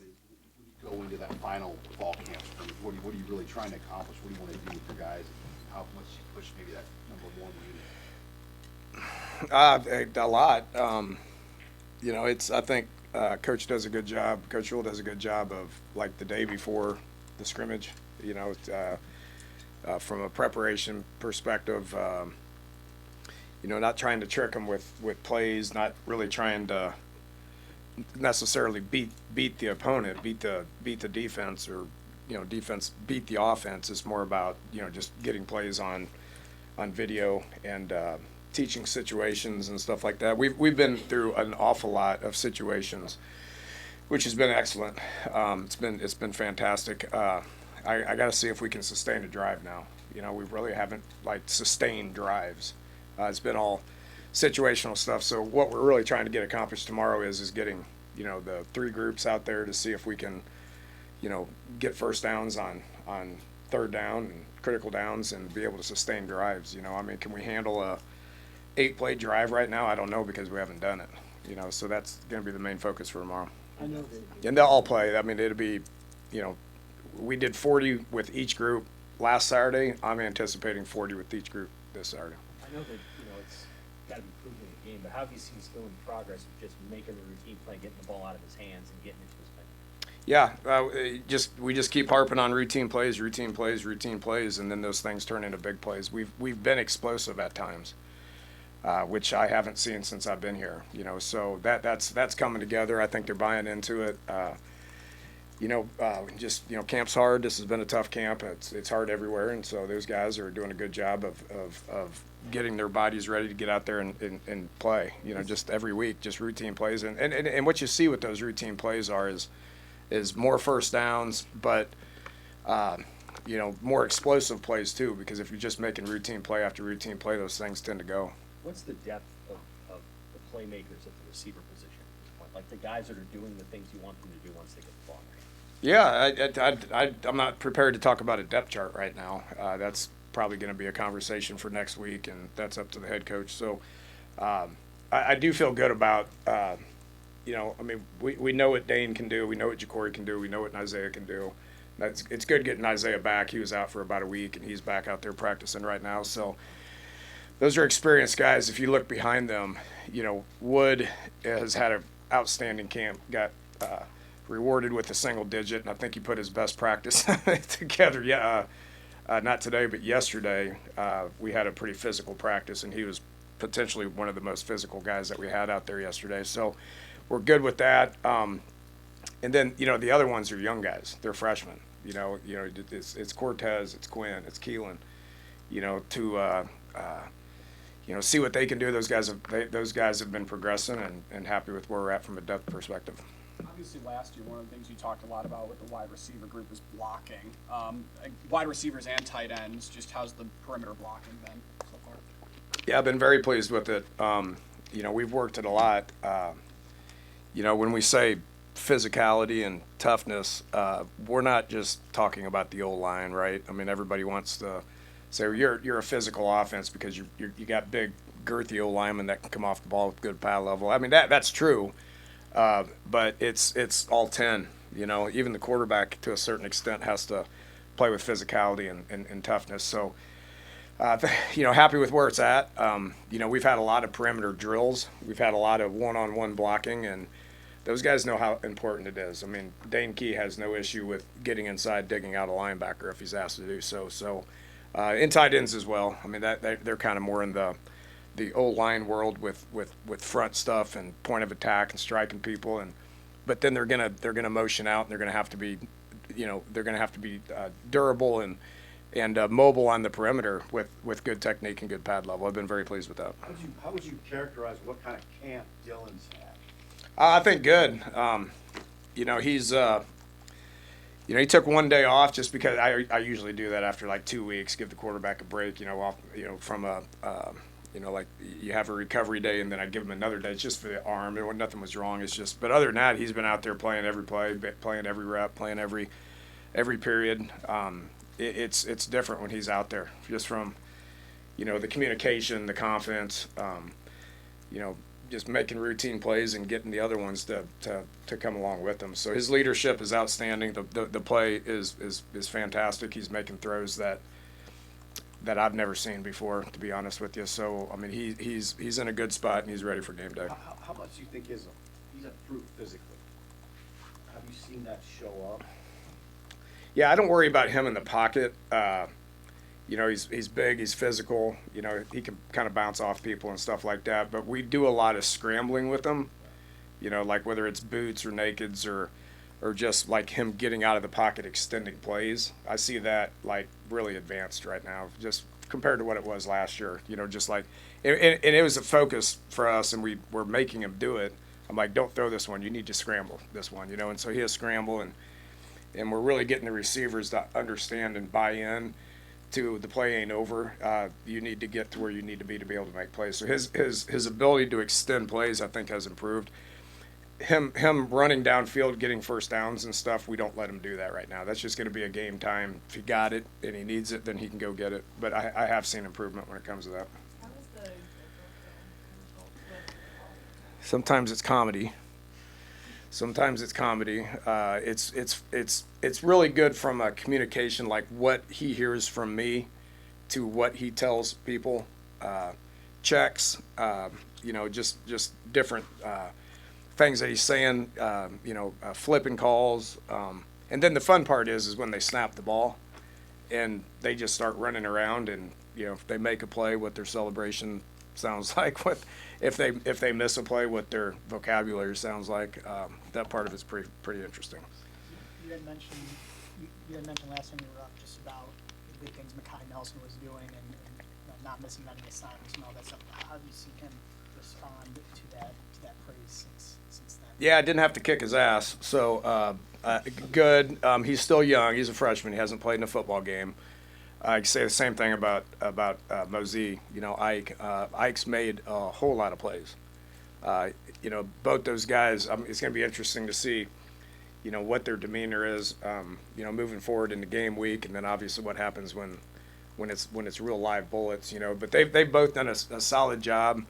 when you go into that final fall camp, what are you really trying to accomplish? What do you want to do with your guys? How much you push maybe that number one unit? A lot. I think Coach does a good job. Coach Rule does a good job of, like, the day before the scrimmage. From a preparation perspective, not trying to trick them with plays, not really trying to necessarily beat the opponent, beat the defense, or defense beat the offense. It's more about just getting plays on video and teaching situations and stuff like that. We've been through an awful lot of situations, which has been excellent. It's been fantastic. I got to see if we can sustain a drive now. We really haven't sustained drives. It's been all situational stuff. So what we're really trying to get accomplished tomorrow is getting the three groups out there to see if we can get first downs on third down and critical downs and be able to sustain drives. Can we handle a 8-play drive right now? I don't know, because we haven't done it. So that's going to be the main focus for tomorrow. I know that. And they'll all play. It'll be, we did 40 with each group last Saturday. I'm anticipating 40 with each group this Saturday. I know that it's got to be proven in the game, but how have you seen still in progress of just making the routine play, getting the ball out of his hands, and getting into his thing? Yeah, we just keep harping on routine plays, and then those things turn into big plays. We've been explosive at times, which I haven't seen since I've been here. So that's coming together. I think they're buying into it. Camp's hard. This has been a tough camp. It's hard everywhere, and so those guys are doing a good job of getting their bodies ready to get out there and play. Just every week, just routine plays, and what you see with those routine plays is more first downs, but more explosive plays too. Because if you're just making routine play after routine play, those things tend to go. What's the depth of the playmakers at the receiver position at this point? Like the guys that are doing the things you want them to do once they get the ball in their hands? Yeah, I'm not prepared to talk about a depth chart right now. That's probably going to be a conversation for next week, and that's up to the head coach. So I do feel good about, we know what Dane can do. We know what Ja'Cory can do. We know what Isaiah can do. It's good getting Isaiah back. He was out for about a week, and he's back out there practicing right now. So those are experienced guys. If you look behind them, Wood has had an outstanding camp, got rewarded with a single digit, and I think he put his best practice together. Yeah, not today, but yesterday we had a pretty physical practice, and he was potentially one of the most physical guys that we had out there yesterday. So we're good with that. And then the other ones are young guys. They're freshmen. It's Cortez, it's Quinn, it's Keelan. To see what they can do. Those guys have been progressing and happy with where we're at from a depth perspective. Obviously, last year, one of the things you talked a lot about with the wide receiver group is blocking. Wide receivers and tight ends, just how's the perimeter blocking been so far? Yeah, I've been very pleased with it. We've worked it a lot. When we say physicality and toughness, we're not just talking about the old line, right? Everybody wants to say you're a physical offense because you got big, girthy old linemen that can come off the ball with good pad level. That's true. But it's all 10. Even the quarterback to a certain extent has to play with physicality and toughness. So, happy with where it's at. We've had a lot of perimeter drills. We've had a lot of one-on-one blocking, and those guys know how important it is. Dane Key has no issue with getting inside, digging out a linebacker if he's asked to do so. So, in tight ends as well. They're kind of more in the old line world with front stuff and point of attack and striking people, but then they're gonna motion out, and they're gonna have to be durable and mobile on the perimeter with good technique and good pad level. I've been very pleased with that. How would you characterize what kind of camp Dylan's had? I think good. He's he took one day off just because I usually do that after like 2 weeks, give the quarterback a break. From a you have a recovery day, and then I'd give him another day. It's just for the arm. Nothing was wrong. It's just, but other than that, he's been out there playing every play, playing every rep, playing every period. It's different when he's out there, just from the communication, the confidence, just making routine plays and getting the other ones to come along with him. So his leadership is outstanding. The play is fantastic. He's making throws that I've never seen before, to be honest with you. So I mean, he's in a good spot and he's ready for game day. How much do you think he's improved physically? Have you seen that show up? Yeah, I don't worry about him in the pocket. You know, he's big, he's physical. You know, he can kind of bounce off people and stuff like that. But we do a lot of scrambling with him. You know, like whether it's boots or nakeds or just like him getting out of the pocket, extending plays. I see that like really advanced right now, just compared to what it was last year. You know, just like, and it was a focus for us, and we're making him do it. I'm like, don't throw this one. You need to scramble this one. You know, and so he has scramble, and we're really getting the receivers to understand and buy in to the play ain't over. You need to get to where you need to be able to make plays. So his ability to extend plays, I think, has improved. Him running downfield, getting first downs and stuff, we don't let him do that right now. That's just going to be a game time. If he got it and he needs it, then he can go get it. But I have seen improvement when it comes to that. How is the Sometimes it's comedy. Sometimes it's comedy. It's really good from a communication, like what he hears from me to what he tells people. Checks, you know, just different things that he's saying. You know, flipping calls, and then the fun part is when they snap the ball, and they just start running around, and you know, if they make a play, what their celebration sounds like. What if they miss a play, what their vocabulary sounds like. That part of it's pretty interesting. You had mentioned last time you were up just about the good things Mekhi Nelson was doing and you know, not missing many assignments and all that stuff. How have you seen him respond to that praise since then? Yeah, I didn't have to kick his ass, so good. He's still young. He's a freshman. He hasn't played in a football game. I can say the same thing about Mosey. You know, Ike. Ike's made a whole lot of plays. You know, both those guys. It's going to be interesting to see, you know, what their demeanor is. You know, moving forward into game week, and then obviously what happens when it's real live bullets. You know, but they've both done a solid job.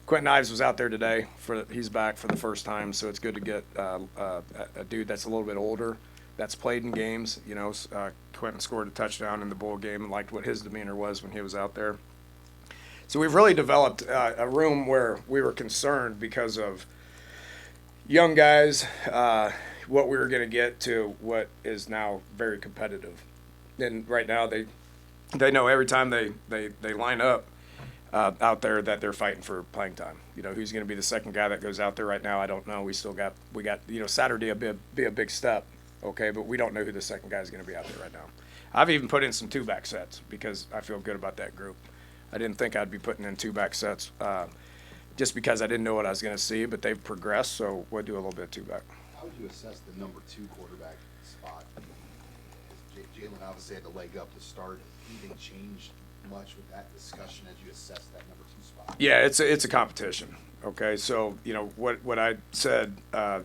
Quentin Ives was out there today. He's back for the first time, so it's good to get a dude that's a little bit older, that's played in games. You know, Quentin scored a touchdown in the bowl game and liked what his demeanor was when he was out there. So we've really developed a room where we were concerned because of young guys, what we were going to get to what is now very competitive. And right now they know every time they line up out there that they're fighting for playing time. You know, who's going to be the second guy that goes out there right now? I don't know. We got you know, Saturday will be a big step. Okay, but we don't know who the second guy is going to be out there right now. I've even put in some two-back sets because I feel good about that group. I didn't think I'd be putting in two-back sets just because I didn't know what I was going to see, but they've progressed, so we'll do a little bit of two-back. How would you assess the number 2 quarterback spot? Jalen obviously had to leg up to start. Anything changed much with that discussion as you assess that number 2 spot? Yeah, it's a competition. Okay, so you know what I said.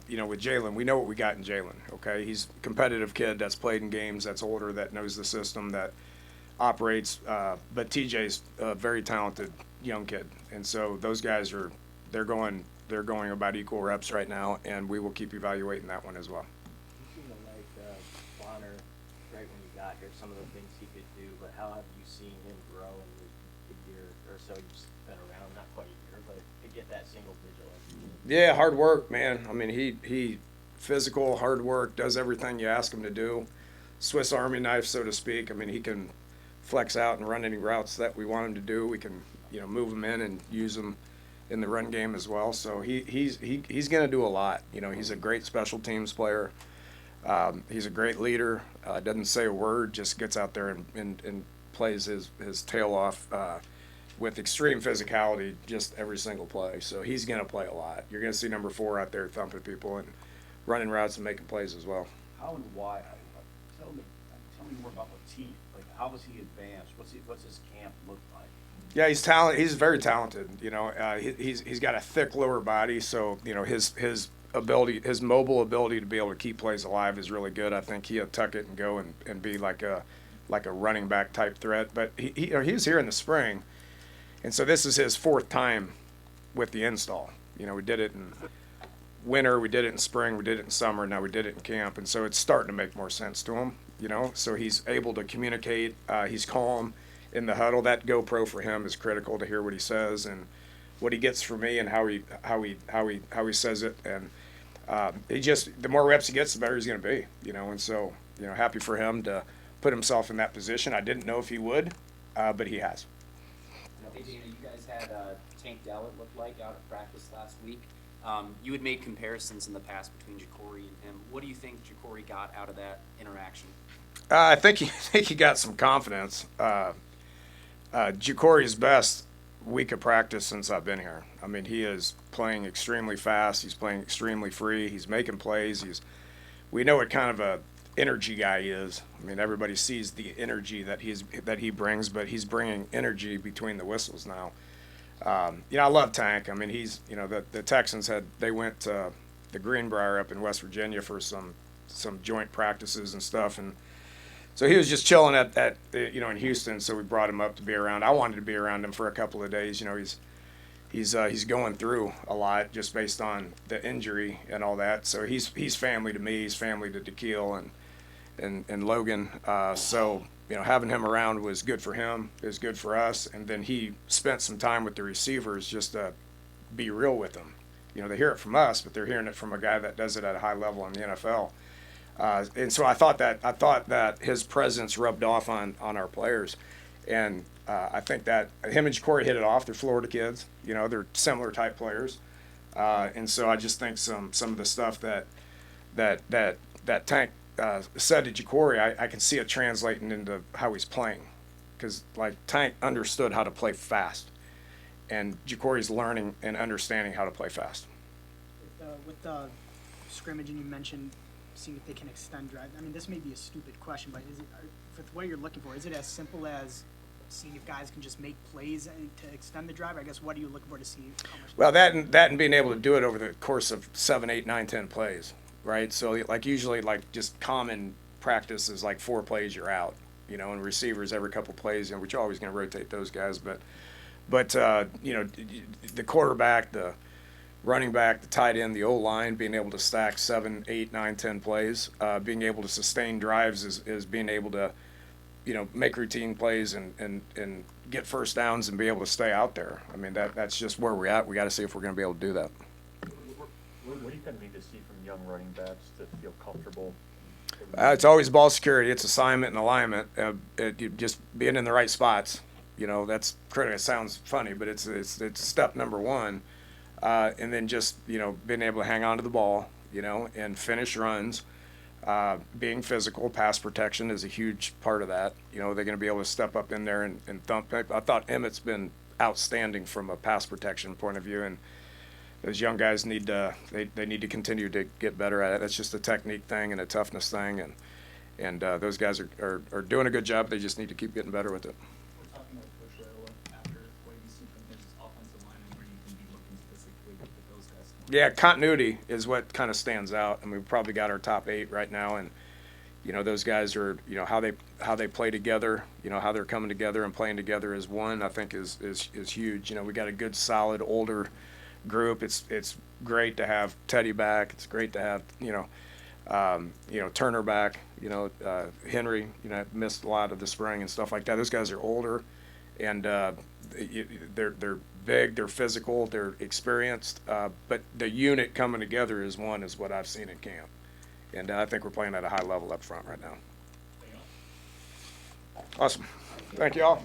You know, with Jalen, we know what we got in Jalen. Okay, he's a competitive kid that's played in games, that's older, that knows the system, that operates. But TJ's a very talented young kid, and so those guys they're going about equal reps right now, and we will keep evaluating that one as well. You seem to like Bonner right when you got here, some of the things he could do, but how have you seen him grow in the year or so you've been around? Not quite a year, but to get that single digit. Yeah, hard work, man. I mean, he physical, hard work, does everything you ask him to do. Swiss Army knife, so to speak. I mean, he can flex out and run any routes that we want him to do. We can, you know, move him in and use him in the run game as well. So he's going to do a lot. You know, he's a great special teams player. He's a great leader. Doesn't say a word, just gets out there and plays his tail off with extreme physicality just every single play. So he's going to play a lot. You're going to see number 4 out there thumping people and running routes and making plays as well. How and why? Tell me more about Latif. Like, how was he advanced? What's his camp look like? Yeah, he's talented. He's very talented. You know, he's got a thick lower body, so you know his ability, his mobile ability to be able to keep plays alive is really good. I think he'll tuck it and go and be like a running back type threat. But he was here in the spring, and so this is his 4th time with the install. You know, we did it in winter, we did it in spring, we did it in summer, now we did it in camp, and so it's starting to make more sense to him, you know, so he's able to communicate, he's calm in the huddle. That GoPro for him is critical to hear what he says and what he gets from me and how he says it, and he just, the more reps he gets, the better he's going to be, you know, and so, you know, happy for him to put himself in that position. I didn't know if he would, but he has. Hey Dana, you guys had Tank Dell, it looked like, out at practice last week. You had made comparisons in the past between Ja'Cory and him. What do you think Ja'Cory got out of that interaction? I think he got some confidence. Ja'Cory's best week of practice since I've been here. I mean, he is playing extremely fast. He's playing extremely free. He's making plays. We know what kind of a energy guy he is. I mean, everybody sees the energy that he brings, but he's bringing energy between the whistles now. You know, I love Tank. I mean, he's, you know, the Texans they went to the Greenbrier up in West Virginia for some joint practices and stuff, and so he was just chilling at you know, in Houston. So we brought him up to be around. I wanted to be around him for a couple of days. You know, he's going through a lot just based on the injury and all that. So he's family to me. He's family to DeKeel and Logan. So, you know, having him around was good for him. It was good for us. And then he spent some time with the receivers just to be real with them. You know, they hear it from us, but they're hearing it from a guy that does it at a high level in the NFL. And so I thought that his presence rubbed off on our players. And I think that him and Ja'Cory hit it off. They're Florida kids. You know, they're similar type players. And so I just think some of the stuff that Tank said to Ja'Cory, I can see it translating into how he's playing. Because, like, Tank understood how to play fast. And Ja'Cory's learning and understanding how to play fast. With the scrimmage, and you mentioned seeing if they can extend drive. I mean, this may be a stupid question, but with what you're looking for, is it as simple as seeing if guys can just make plays to extend the drive? I guess, what are you looking for to see how much? Well, that and being able to do it over the course of 7, 8, 9, 10 plays, right? So, like, usually, like, just common practice is like 4 plays, you're out, you know, and receivers every couple plays, and you're always going to rotate those guys. But you know, the quarterback, the running back, the tight end, the O-line, being able to stack 7, 8, 9, 10 plays, being able to sustain drives is being able to, you know, make routine plays and get first downs and be able to stay out there. I mean, that's just where we're at. We got to see if we're going to be able to do that. What do you kind of need to see from young running backs to feel comfortable? It's always ball security. It's assignment and alignment. Just being in the right spots. You know, that's critical. It sounds funny, but it's step number one. And then just, you know, being able to hang on to the ball, you know, and finish runs. Being physical, pass protection is a huge part of that. You know, they're going to be able to step up in there and thump. I thought Emmett's been outstanding from a pass protection point of view, and those young guys need to continue to get better at it. That's just a technique thing and a toughness thing, and those guys are doing a good job. They just need to keep getting better with it. We're talking about Coach Rayola after what you see from his offensive line and where you can be looking specifically with those guys. Yeah, continuity is what kind of stands out. I mean, we've probably got our top 8 right now, and you know, those guys are, you know, how they play together, you know, how they're coming together and playing together as one, I think is huge. You know, we got a good, solid, older group. It's great to have Teddy back. It's great to have, you know, Turner back. You know, Henry, you know, missed a lot of the spring and stuff like that. Those guys are older, and they're big, they're physical, they're experienced, but the unit coming together as one is what I've seen in camp. And I think we're playing at a high level up front right now. Awesome. Thank you all.